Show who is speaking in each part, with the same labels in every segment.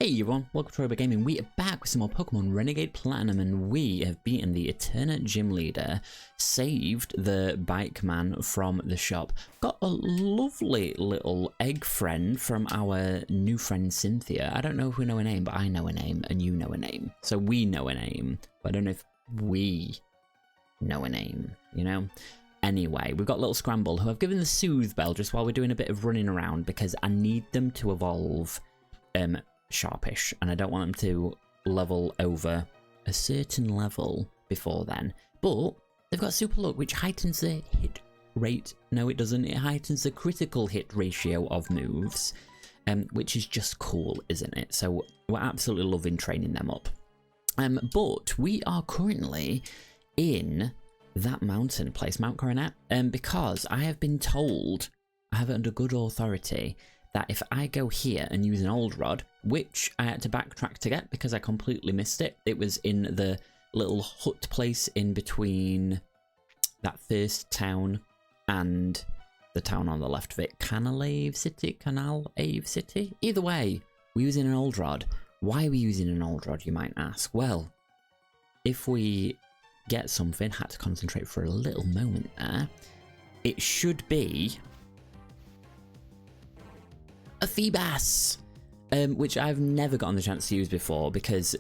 Speaker 1: Hey everyone, welcome to TroyBoyGaming. We are back with some more Pokemon Renegade Platinum, and we have beaten the Eterna Gym Leader, saved the bike man from the shop, got a lovely little egg friend from our new friend Cynthia. I don't know if we know her name, but I know her name, and you know her name. So we know her name, but I don't know if we know her name, you know? Anyway, we've got Little Scramble, who I've given the Soothe Bell just while we're doing a bit of running around, because I need them to evolve Sharpish, and I don't want them to level over a certain level before then. But they've got Super Luck, which heightens the hit rate. No, it doesn't. It heightens the critical hit ratio of moves, which is just cool, isn't it? So we're absolutely loving training them up. But we are currently in that mountain place, Mount Coronet, because I have been told, I have it under good authority, that if I go here and use an old rod, which I had to backtrack to get because I completely missed it. It was in the little hut place in between that first town and the town on the left of it. Canalave City? Either way, we're using an old rod. Why are we using an old rod, you might ask? Well, if we get something, had to concentrate for a little moment there, it should be a Feebas, which I've never gotten the chance to use before, because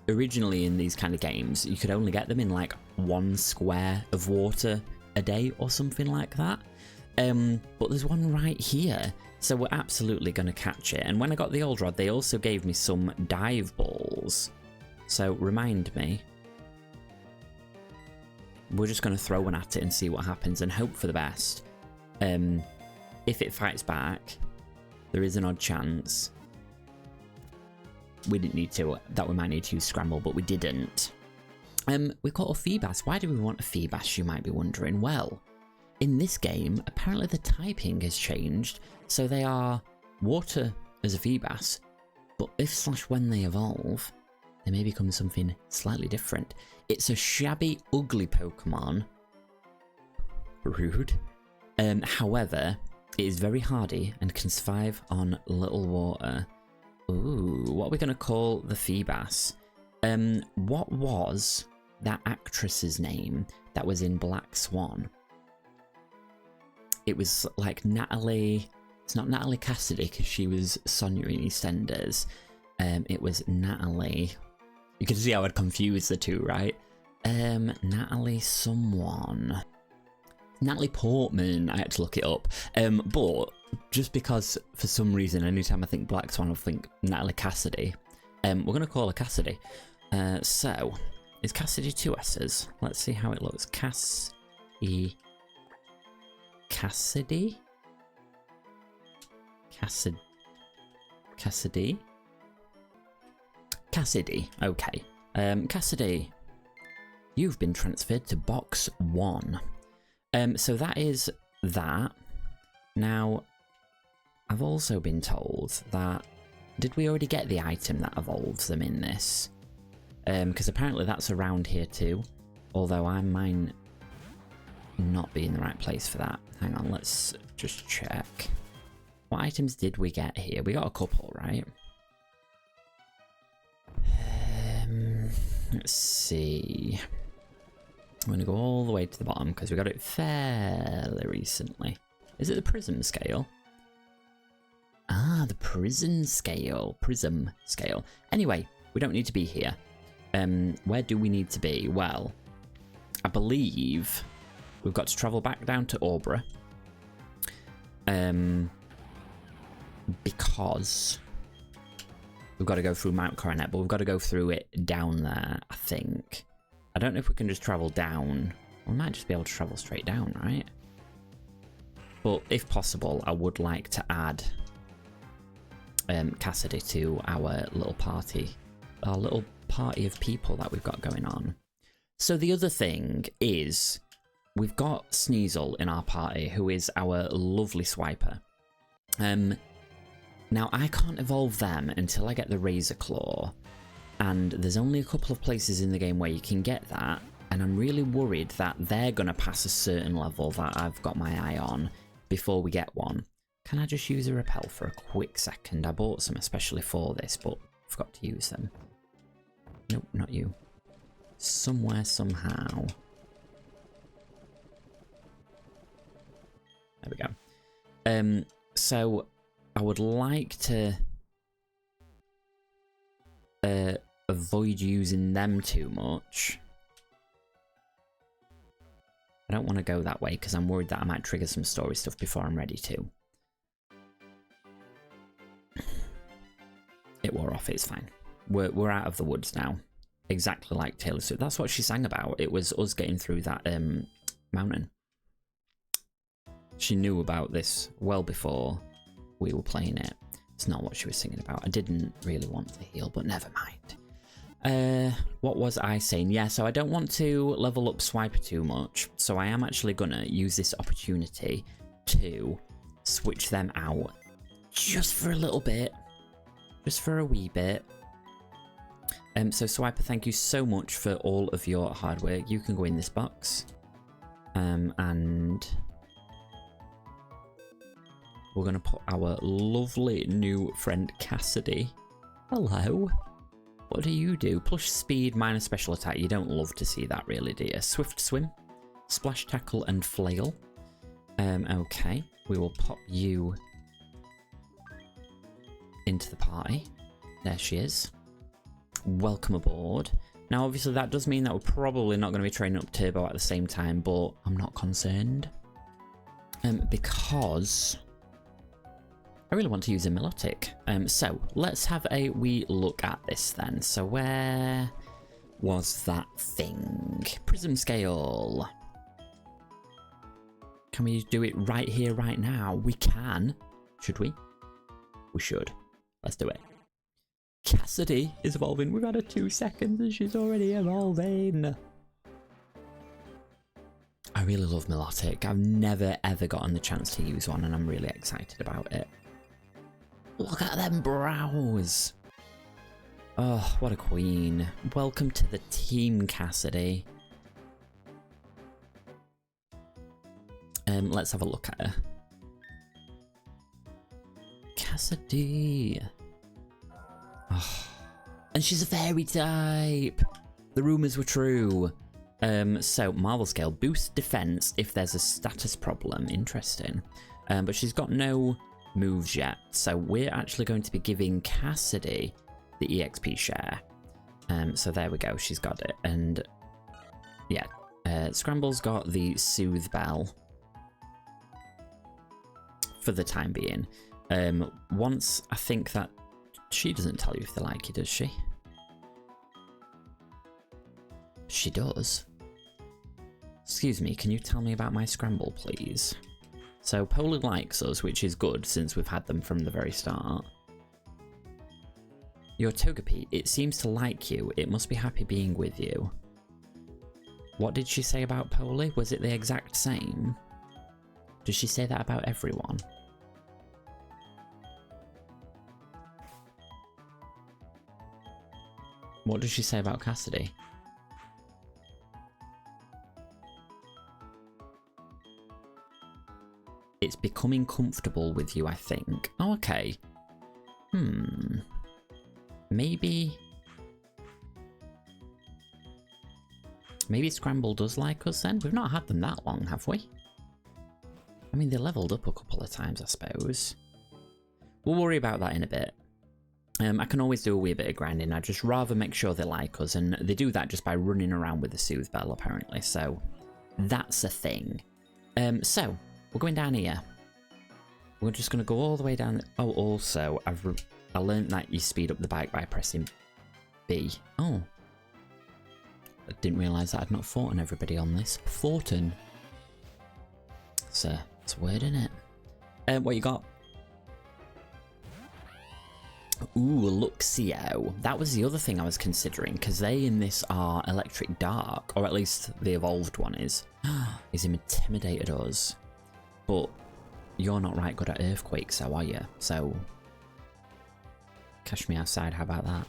Speaker 1: originally in these kind of games you could only get them in like 1 square of water a day or something like that, but there's one right here, so we're absolutely going to catch it. And when I got the old rod, they also gave me some dive balls, so remind me. We're just going to throw one at it and see what happens and hope for the best. If it fights back, there is an odd chance we didn't need to, that we might need to use Scramble, but we didn't. We've got a Feebas. Why do we want a Feebas, you might be wondering? Well, in this game, apparently the typing has changed, so they are water as a Feebas, but if/when they evolve, they may become something slightly different. It's a shabby, ugly Pokemon. Rude. However, it is very hardy and can survive on little water. Ooh, what are we going to call the Feebas? What was that actress's name that was in Black Swan? It was like Natalie. It's not Natalie Cassidy, because she was Sonia in EastEnders. It was Natalie. You can see how I'd confuse the two, right? Natalie someone. Natalie Portman, I had to look it up, but just because for some reason anytime I think Black Swan I think Natalie Cassidy, we're going to call her Cassidy. So, is Cassidy 2 S's? Let's see how it looks. Cassidy? Cassidy, okay. Cassidy, you've been transferred to Box 1. So that is that. Now, I've also been told that, did we already get the item that evolves them in this? Because apparently that's around here too, although I might not be in the right place for that. Hang on, let's just check. What items did we get here? We got a couple, right? Let's see. I'm going to go all the way to the bottom because we got it fairly recently. Is it the Prism Scale? Ah, the Prism Scale. Prism Scale. Anyway, we don't need to be here. Where do we need to be? Well, I believe we've got to travel back down to Aubra. Because we've got to go through Mount Coronet, but we've got to go through it down there, I think. I don't know if we can just travel down. We might just be able to travel straight down, right? But if possible, I would like to add Cassidy to our little party. Our little party of people that we've got going on. So the other thing is, we've got Sneasel in our party, who is our lovely Swiper. Now, I can't evolve them until I get the Razor Claw. And there's only a couple of places in the game where you can get that, and I'm really worried that they're going to pass a certain level that I've got my eye on before we get one. Can I just use a repel for a quick second? I bought some especially for this, but forgot to use them. Nope, not you. Somewhere, somehow. There we go. So I would like to avoid using them too much. I don't want to go that way because I'm worried that I might trigger some story stuff before I'm ready to. It wore off, it's fine. We're out of the woods now. Exactly like Taylor Swift. That's what she sang about. It was us getting through that mountain. She knew about this well before we were playing it. It's not what she was singing about. I didn't really want to heal, but never mind. What was I saying? Yeah, so I don't want to level up Swiper too much. So I am actually gonna use this opportunity to switch them out just for a little bit. Just for a wee bit. So Swiper, thank you so much for all of your hard work. You can go in this box. And we're going to put our lovely new friend Cassidy. Hello. What do you do? Plus speed, minus special attack. You don't love to see that really, do you? Swift swim, splash tackle and flail. Okay, we will pop you into the party. There she is. Welcome aboard. Now obviously that does mean that we're probably not going to be training up Turbo at the same time, but I'm not concerned. Because I really want to use a Milotic. So let's have a wee look at this then. So where was that thing? Prism scale. Can we do it right here, right now? We can. Should we? We should. Let's do it. Cassidy is evolving. We've had her 2 seconds and she's already evolving. I really love Milotic. I've never ever gotten the chance to use one and I'm really excited about it. Look at them brows. Oh, what a queen. Welcome to the team, Cassidy. Let's have a look at her. Cassidy. Oh. And she's a fairy type. The rumours were true. So Marvel scale, boost defense if there's a status problem. Interesting. But she's got no moves yet, so we're actually going to be giving Cassidy the EXP share. So there we go, she's got it. And yeah, Scramble's got the Soothe Bell for the time being. Once I think that she doesn't tell you if they like you, does she? She does. Excuse me, can you tell me about my Scramble, please? So Polar likes us, which is good since we've had them from the very start. Your Togepi, it seems to like you. It must be happy being with you. What did she say about Polly? Was it the exact same? Does she say that about everyone? What does she say about Cassidy? It's becoming comfortable with you, I think. Oh, okay. Maybe Scramble does like us then? We've not had them that long, have we? I mean, they leveled up a couple of times, I suppose. We'll worry about that in a bit. I can always do a wee bit of grinding. I'd just rather make sure they like us, and they do that just by running around with the Soothe Bell, apparently. So that's a thing. So we're going down here. We're just going to go all the way down. Oh, also, I learned that you speed up the bike by pressing B. Oh. I didn't realise that I'd not fought on everybody on this. Fortin. It's a word, isn't it? What you got? Ooh, Luxio. That was the other thing I was considering, because they in this are Electric Dark, or at least the evolved one is. He's intimidated us. But you're not right good at Earthquake, so are you? So, cash me outside, how about that?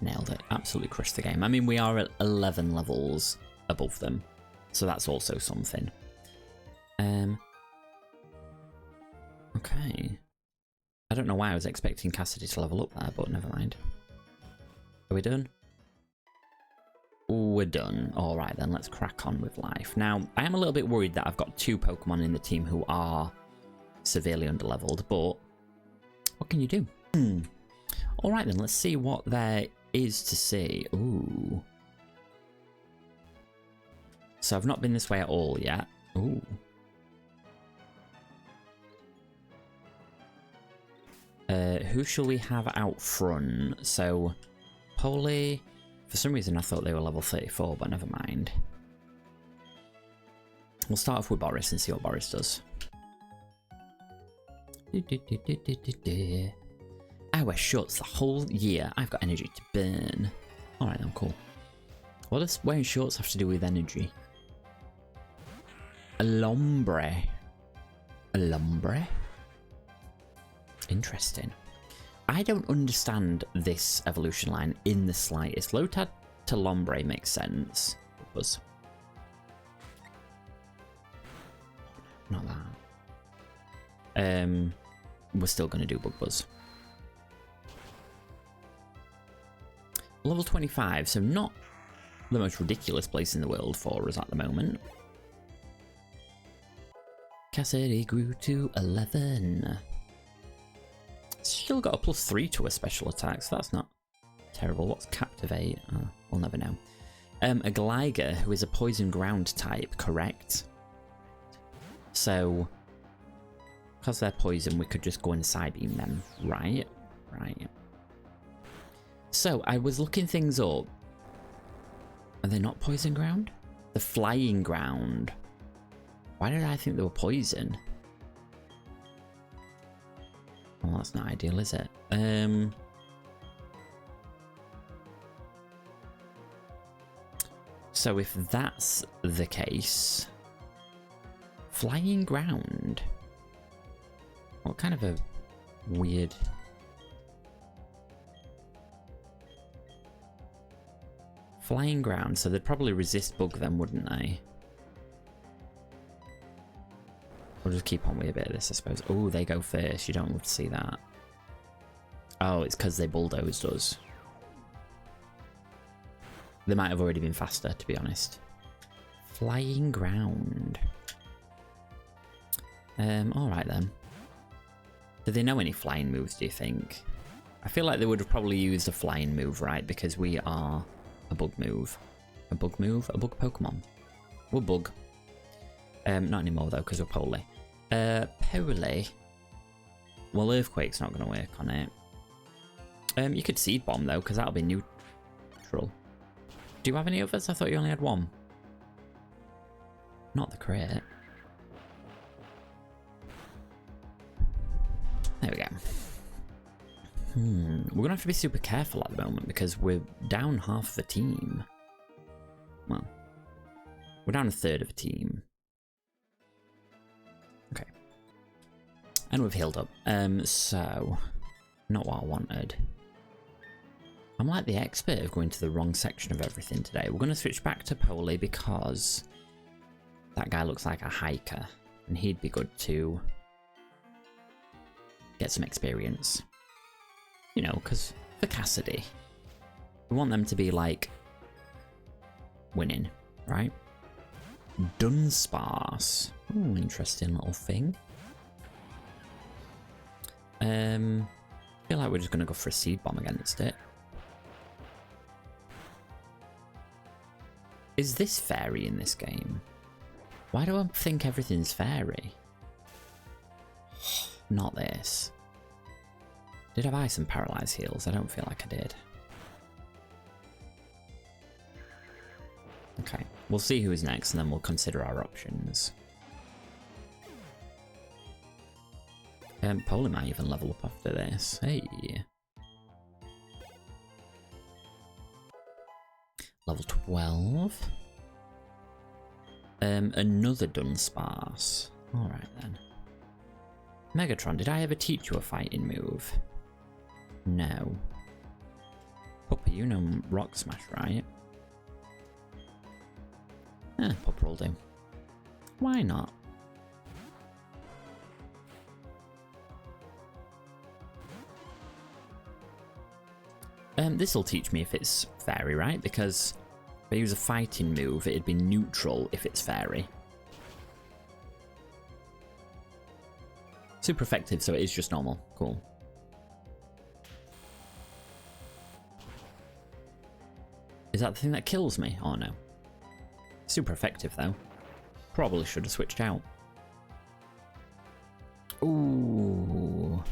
Speaker 1: Nailed it. Absolutely crushed the game. I mean, we are at 11 levels above them, so that's also something. Okay. I don't know why I was expecting Cassidy to level up there, but never mind. Are we done? We're done. Alright then, let's crack on with life. Now, I am a little bit worried that I've got 2 Pokemon in the team who are severely underleveled, but what can you do? Alright then, let's see what there is to see. Ooh. So I've not been this way at all yet. Ooh. Who shall we have out front? So, Polly... For some reason I thought they were level 34, but never mind. We'll start off with Boris and see what Boris does. I wear shorts the whole year. I've got energy to burn. Alright then, cool. What does wearing shorts have to do with energy? Alombre. Alombre? Interesting. I don't understand this evolution line in the slightest. Lotad to Lombre makes sense. Buzz. Not that. We're still going to do Bug Buzz. Level 25, so not the most ridiculous place in the world for us at the moment. Cassidy grew to 11. Still got a +3 to a special attack, so that's not terrible. What's Captivate? Oh, we'll never know. A Gligar, who is a Poison Ground type, correct? So, because they're poison, we could just go and Psybeam them, right? Right. So, I was looking things up. Are they not Poison Ground? The Flying Ground. Why did I think they were poison? Well, that's not ideal, is it? So if that's the case... Flying Ground? What kind of a weird... Flying Ground, so they'd probably resist Bug then, wouldn't they? We'll just keep on with a bit of this, I suppose. Oh, they go first. You don't love to see that. Oh, it's because they bulldozed us. They might have already been faster, to be honest. Flying Ground. Alright then. Do they know any flying moves, do you think? I feel like they would have probably used a flying move, right? Because we are a bug move. A bug move? A bug Pokemon. We're bug. Not anymore though, because we're Poly. Poly. Well, Earthquake's not going to work on it. You could Seed Bomb though, because that'll be neutral. Do you have any others? I thought you only had one. Not the crit. There we go. We're going to have to be super careful at the moment because we're down half the team. Well, we're down a third of a team. Okay. And we've healed up. So, not what I wanted. I'm like the expert of going to the wrong section of everything today. We're going to switch back to Poly because that guy looks like a hiker. And he'd be good to get some experience. You know, because for Cassidy, we want them to be like winning, right? Dunsparce. Ooh, interesting little thing. I feel like we're just going to go for a Seed Bomb against it. Is this fairy in this game? Why do I think everything's fairy? Not this. Did I buy some Paralyze heals? I don't feel like I did. Okay, we'll see who's next and then we'll consider our options. Poly might even level up after this. Hey. Level 12. Another Dunsparce. Alright then. Megatron, did I ever teach you a fighting move? No. Puppy, you know Rock Smash, right? Pupper will do. Why not? This will teach me if it's fairy, right? Because if I use a fighting move, it'd be neutral if it's fairy. Super effective, so it is just normal. Cool. Is that the thing that kills me? Oh no. Super effective though. Probably should have switched out. Ooh.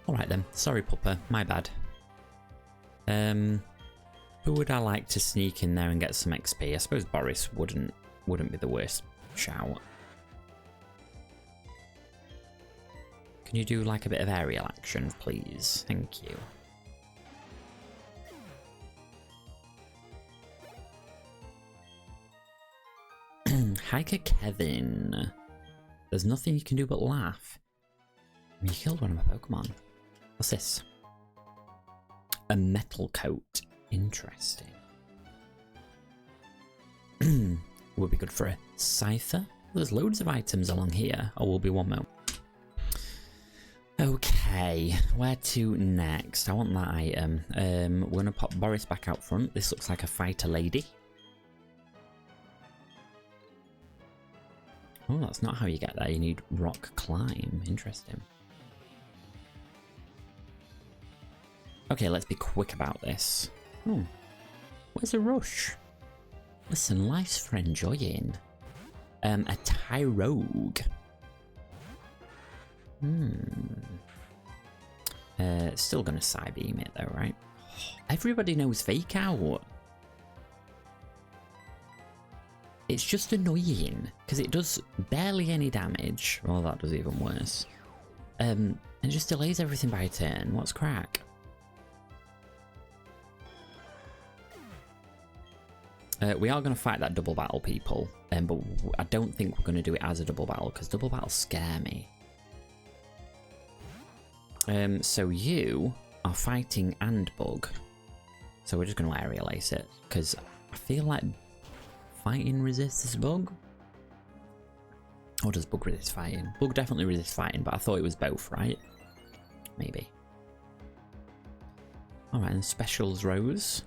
Speaker 1: Alright then. Sorry, Pupper. My bad. Who would I like to sneak in there and get some XP? I suppose Boris wouldn't be the worst shout. Can you do like a bit of aerial action, please? Thank you. Hiker Kevin. There's nothing you can do but laugh. You killed one of my Pokemon. What's this? A metal coat. Interesting. Would be good for a Scyther. There's loads of items along here. Oh, will be one more. Okay, where to next? I want that item. We're gonna pop Boris back out front. This looks like a fighter lady. Oh, that's not how you get there. You need rock climb. Interesting. Okay, let's be quick about this. Oh, where's a rush? Listen, life's for enjoying. A Tyrogue. Still gonna Psybeam it though, right? Everybody knows Fake Out. It's just annoying because it does barely any damage. Well, that does even worse. And it just delays everything by a turn. What's crack? We are going to fight that double battle, people, but I don't think we're going to do it as a double battle because double battles scare me. So you are fighting and bug, so we're just going to aerial ace it because I feel like fighting resists this bug. Or does bug resist fighting? Bug definitely resists fighting, but I thought it was both, right? Maybe. Alright, and specials rose.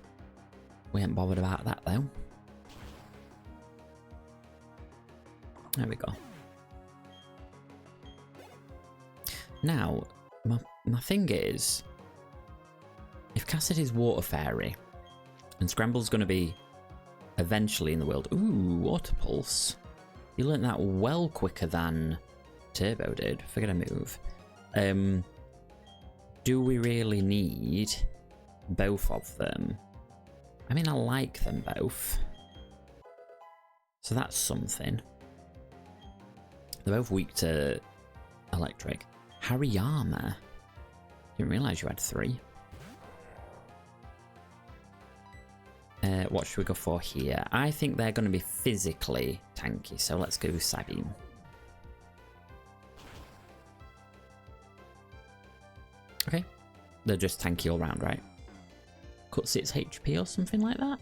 Speaker 1: We ain't bothered about that though. There we go. Now, my thing is, if Cassidy's Water Fairy, and Scramble's going to be eventually in the world. Ooh, Water Pulse. You learnt that well quicker than Turbo did. Forget a move. Do we really need both of them? I mean, I like them both. So that's something. They're both weak to electric. Hariyama. Didn't realise you had 3. What should we go for here? I think they're going to be physically tanky, so let's go Psybeam. Okay. They're just tanky all round, right? Cuts its HP or something like that?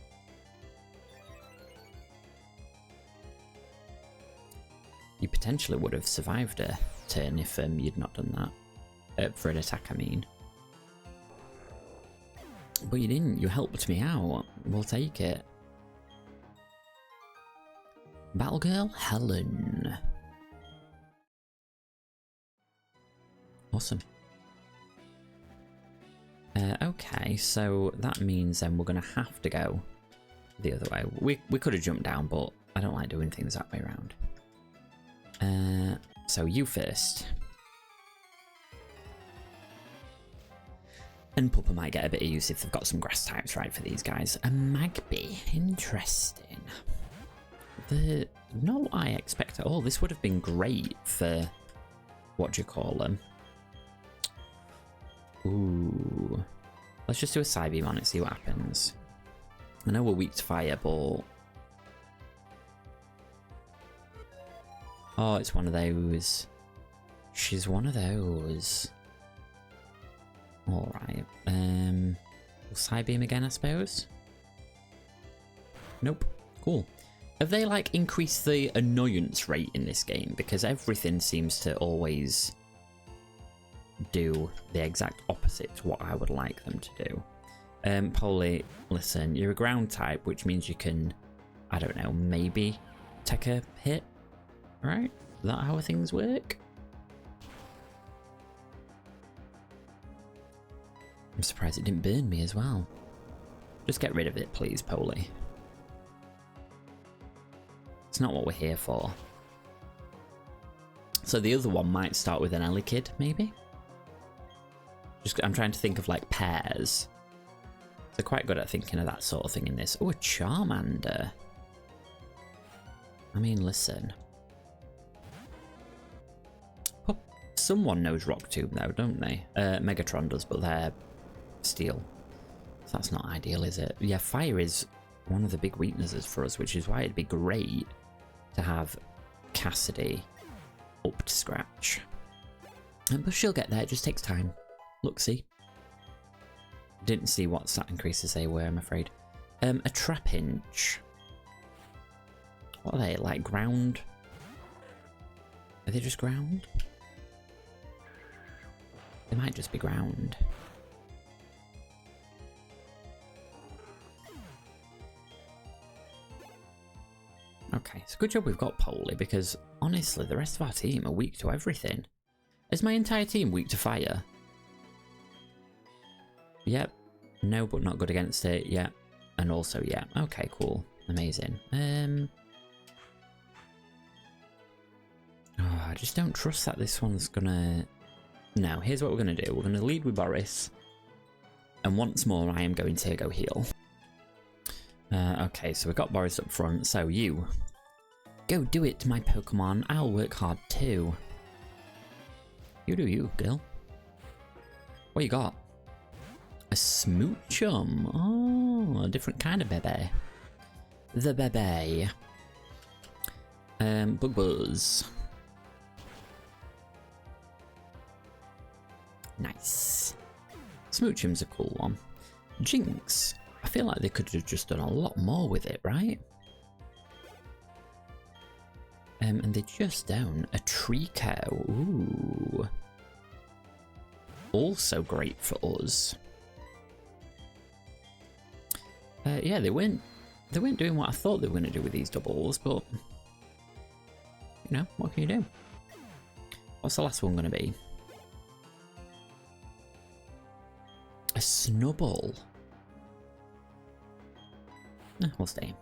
Speaker 1: You potentially would have survived a turn if you'd not done that. For an attack, I mean. But you didn't. You helped me out. We'll take it. Battle Girl Helen. Awesome. Okay, so that means then we're going to have to go the other way. We could have jumped down, but I don't like doing things that way around. So you first. And Puppa might get a bit of use if they've got some grass types right for these guys. A Magby. Interesting. Not what I expect at all. This would have been great for... What do you call them? Ooh. Let's just do a Psybeam on it, see what happens. I know we're weak to fire, but... Oh, it's one of those. She's one of those. Alright. We'll Psybeam again, I suppose? Nope. Cool. Have they, like, increased the annoyance rate in this game? Because everything seems to always do the exact opposite to what I would like them to do. Polly, listen, you're a ground type, which means you can, I don't know, maybe take a hit, right? Is that how things work? I'm surprised it didn't burn me as well. Just get rid of it, please, Polly. It's not what we're here for. So the other one might start with an Elekid, maybe? I'm trying to think of like pairs. They're quite good at thinking of that sort of thing in this. Oh, a Charmander. I mean, listen. Oh, someone knows Rock Tomb though, don't they? Megatron does, but they're steel. So that's not ideal, is it? Yeah, fire is one of the big weaknesses for us, which is why it'd be great to have Cassidy up to scratch. But she'll get there, it just takes time. Look, see? Didn't see what stat increases they were, I'm afraid. A Trapinch. What are they, like ground? Are they just ground? They might just be ground. Okay, it's a good job we've got Polly, because honestly, the rest of our team are weak to everything. Is my entire team weak to fire? Yep. No, but not good against it. Yep. And also, yeah. Okay, cool. Amazing. Oh, I just don't trust that this one's gonna... No, here's what we're gonna do. We're gonna lead with Boris. And once more, I am going to go heal. Okay, so we've got Boris up front. So you... Go do it, my Pokemon. I'll work hard too. You do you, girl. What you got? A Smoochum. Oh, a different kind of bebe. The bebe. Bug Buzz. Nice. Smoochum's a cool one. Jinx. I feel like they could have just done a lot more with it, right? And they just don't. A Trico. Ooh. Also great for us. Yeah, they weren't doing what I thought they were going to do with these doubles, but you know, what can you do? What's the last one going to be? A Snubbull. We'll stay.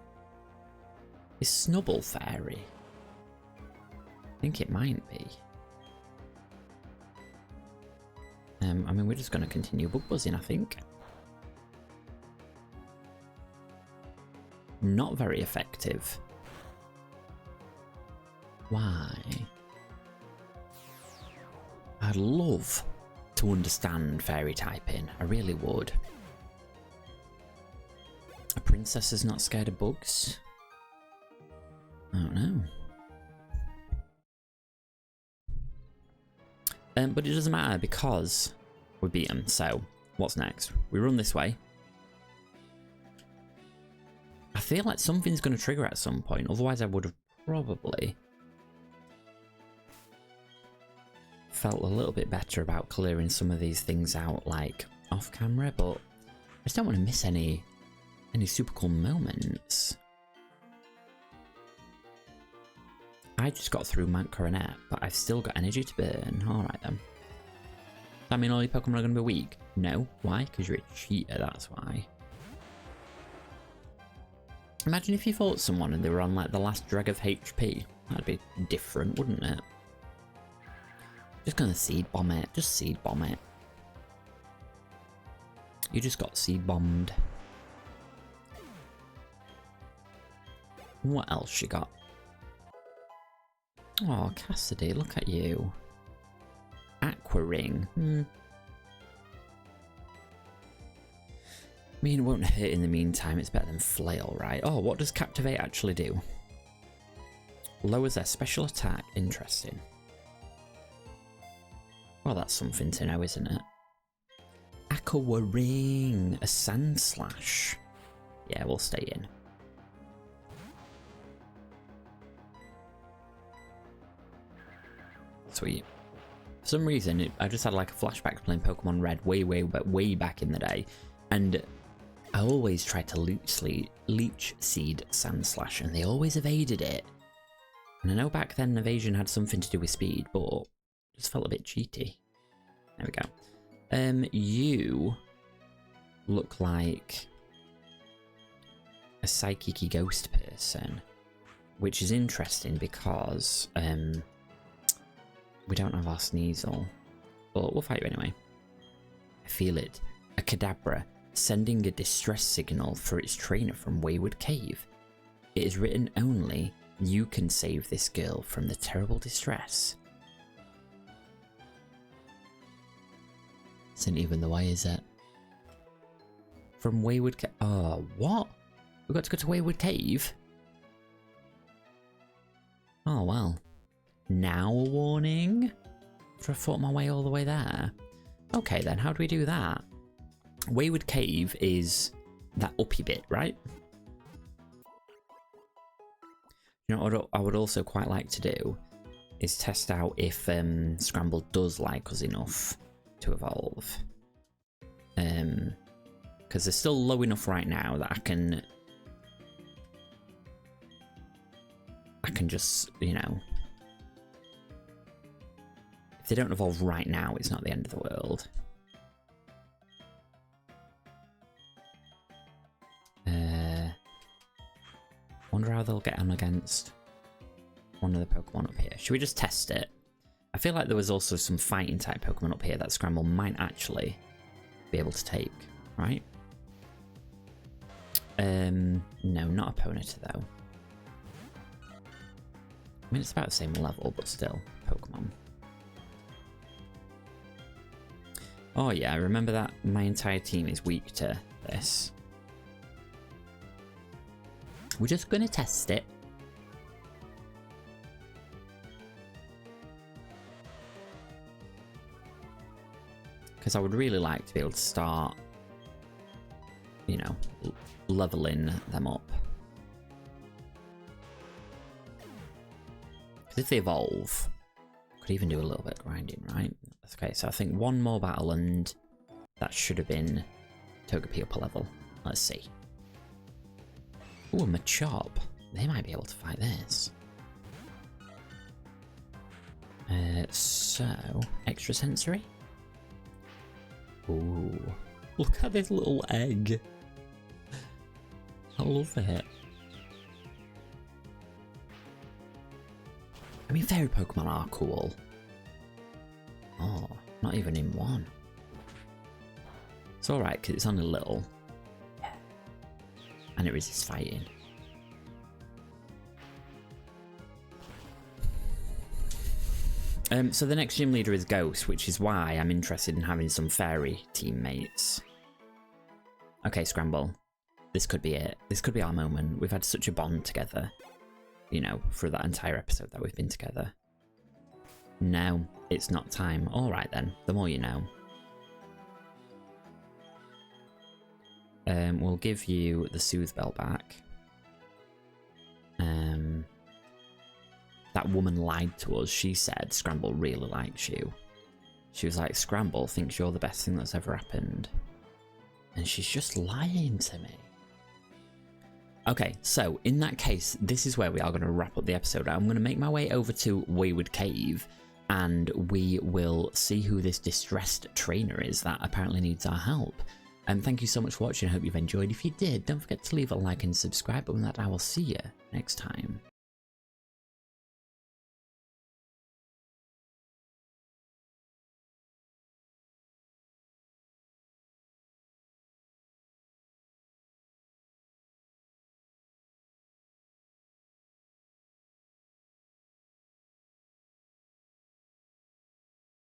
Speaker 1: Is Snubbull fairy? I think it might be. I mean, we're just going to continue bug buzzing, I think. Not very effective. Why? I'd love to understand fairy typing. I really would. A princess is not scared of bugs? I don't know. But it doesn't matter because we beat them. So, what's next? We run this way. I feel like something's going to trigger at some point. Otherwise, I would have probably felt a little bit better about clearing some of these things out, like off camera. But I just don't want to miss any super cool moments. I just got through Mount Coronet, but I've still got energy to burn. Alright then. Does that mean all your Pokemon are going to be weak? No. Why? Because you're a cheater, that's why. Imagine if you fought someone and they were on like the last drag of HP. That'd be different, wouldn't it? Just gonna seed bomb it. Just seed bomb it. You just got seed bombed. What else you got? Oh, Cassidy, look at you. Aqua Ring. I mean, it won't hurt in the meantime. It's better than Flail, right? Oh, what does Captivate actually do? Lowers their special attack. Interesting. Well, that's something to know, isn't it? Aqua Ring. A Sand Slash. Yeah, we'll stay in. Sweet. For some reason, I just had like a flashback to playing Pokemon Red way back in the day, and I always tried to leech seed Sandslash, and they always evaded it. And I know back then evasion had something to do with speed, but it just felt a bit cheaty. There we go. You look like a psychic ghost person, which is interesting because we don't have our Sneasel, but we'll fight you anyway. I feel it. A Kadabra sending a distress signal for its trainer from Wayward Cave. It is written only, you can save this girl from the terrible distress. Isn't even the way, is it? From Wayward Cave. Oh, what? We've got to go to Wayward Cave? Oh, well. Now a warning? After I fought my way all the way there. Okay, then, how do we do that? Wayward Cave is that uppy bit, right? You know what I would also quite like to do is test out if Scramble does like us enough to evolve. Because they're still low enough right now that I can just, you know, if they don't evolve right now, it's not the end of the world. Wonder how they'll get on against one of the Pokemon up here. Should we just test it? I feel like there was also some fighting type Pokemon up here that Scramble might actually be able to take, right? No, not a Ponyta though. I mean, it's about the same level, but still, Pokemon. Oh yeah, I remember that my entire team is weak to this. We're just going to test it. Because I would really like to be able to start, you know, leveling them up. Because if they evolve, I could even do a little bit of grinding, right? Okay, so I think one more battle and that should have been Togepi upper level. Let's see. Ooh, a Machop. They might be able to fight this. So, extrasensory? Ooh, look at this little egg. I love it. I mean, fairy Pokemon are cool. Oh, not even in one. It's alright, because it's only little. And it resists fighting. So the next gym leader is Ghost, which is why I'm interested in having some fairy teammates. Okay, Scramble. This could be it. This could be our moment. We've had such a bond together, you know, for that entire episode that we've been together. No, it's not time. Alright then, the more you know. We'll give you the Soothe Bell back. That woman lied to us. She said Scramble really likes you. She was like, Scramble thinks you're the best thing that's ever happened. And she's just lying to me. Okay, so in that case, this is where we are going to wrap up the episode. I'm going to make my way over to Wayward Cave and we will see who this distressed trainer is that apparently needs our help. And thank you so much for watching. I hope you've enjoyed. If you did, don't forget to leave a like and subscribe. But with that, I will see you next time.